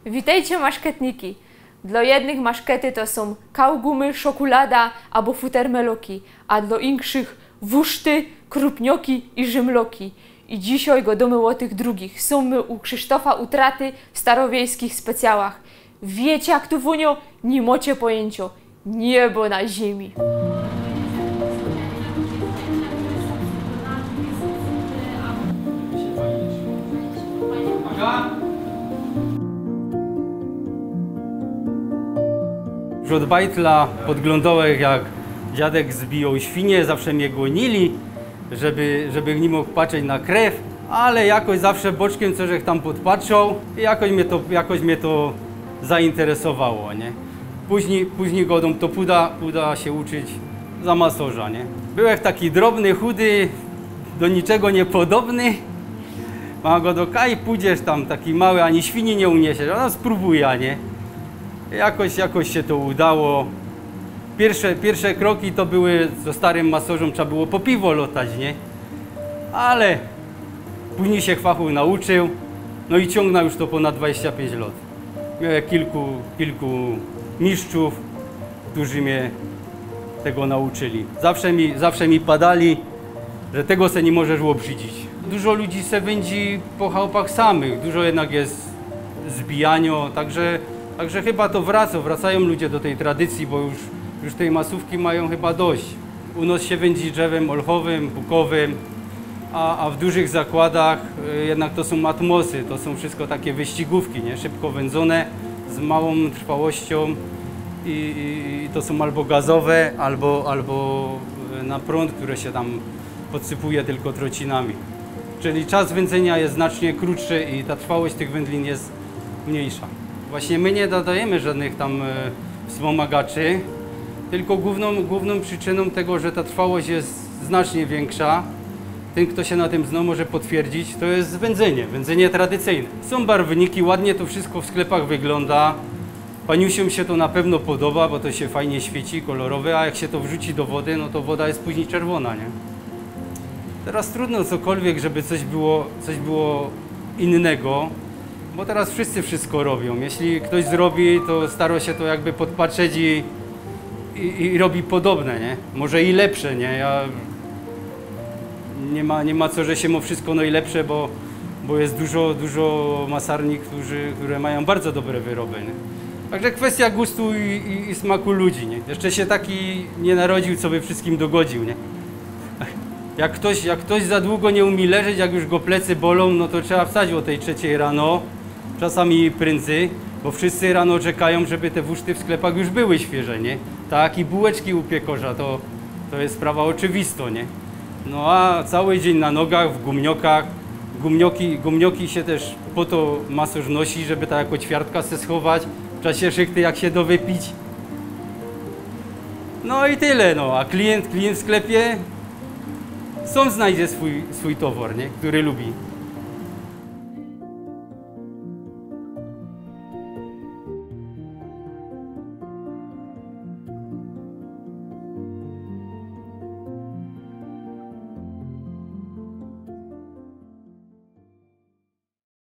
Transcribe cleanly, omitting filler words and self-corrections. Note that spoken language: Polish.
Witajcie maszketniki. Dla jednych maszkety to są kaugumy, szokolada albo futermeloki, a dla inszych wuszty, krupnioki i rzymloki. I dzisiaj gadamy o tych drugich. Są my u Krzysztofa Utraty w starowiejskich specjałach. Wiecie jak tu wunio? Nie macie pojęcia. Niebo na ziemi. Już od bajtla podglądałem, jak dziadek zbijał świnie, zawsze mnie gonili, żeby nie mógł patrzeć na krew, ale jakoś zawsze boczkiem coś tam podpatrzał i jakoś mnie to zainteresowało, nie? Później godą to puda się uczyć za masorza, nie? Byłem taki drobny, chudy, do niczego niepodobny. Mam go do kaj, pójdziesz tam taki mały, ani świni nie uniesiesz, no spróbuj, a nie? Jakoś się to udało. Pierwsze kroki to były, ze starym masorzem trzeba było po piwo lotać, nie? Ale później się fachu nauczył, no i ciągnął już to ponad 25 lat. Miałem kilku mistrzów, którzy mnie tego nauczyli. Zawsze mi padali, że tego se nie możesz obrzydzić. Dużo ludzi se wędzi po chałupach samych, dużo jednak jest zbijania, także chyba to wracają ludzie do tej tradycji, bo już tej masówki mają chyba dość. U nas się wędzi drzewem olchowym, bukowym, a w dużych zakładach jednak to są atmosy, to są wszystko takie wyścigówki, nie? Szybko wędzone, z małą trwałością i to są albo gazowe, albo na prąd, które się tam podsypuje tylko trocinami. Czyli czas wędzenia jest znacznie krótszy i ta trwałość tych wędlin jest mniejsza. Właśnie my nie dodajemy żadnych tam wspomagaczy, tylko główną przyczyną tego, że ta trwałość jest znacznie większa, ten kto się na tym zna może potwierdzić, to jest wędzenie tradycyjne. Są barwniki, ładnie to wszystko w sklepach wygląda. Paniusiom się to na pewno podoba, bo to się fajnie świeci, kolorowe, a jak się to wrzuci do wody, no to woda jest później czerwona, nie? Teraz trudno cokolwiek, żeby coś było innego, bo teraz wszyscy wszystko robią. Jeśli ktoś zrobi, to stara się to jakby podpatrzeć i robi podobne, nie? Może i lepsze, nie? Nie ma co, że się ma wszystko najlepsze, bo jest dużo masarni, które mają bardzo dobre wyroby, nie? Także kwestia gustu i smaku ludzi, nie? Jeszcze się taki nie narodził, co by wszystkim dogodził, nie? Jak ktoś za długo nie umie leżeć, jak już go plecy bolą, no to trzeba wstać o tej 3 rano, czasami prędzej, bo wszyscy rano czekają, żeby te wuszty w sklepach już były świeże, nie? Tak, i bułeczki u piekarza, to jest sprawa oczywista, nie? No a cały dzień na nogach, w gumniokach. Gumnioki się też po to masorz nosi, żeby tak jako ćwiartka se schować, w czasie szychty jak się wypić. No i tyle, no, a klient w sklepie sam znajdzie swój towar, nie? Który lubi.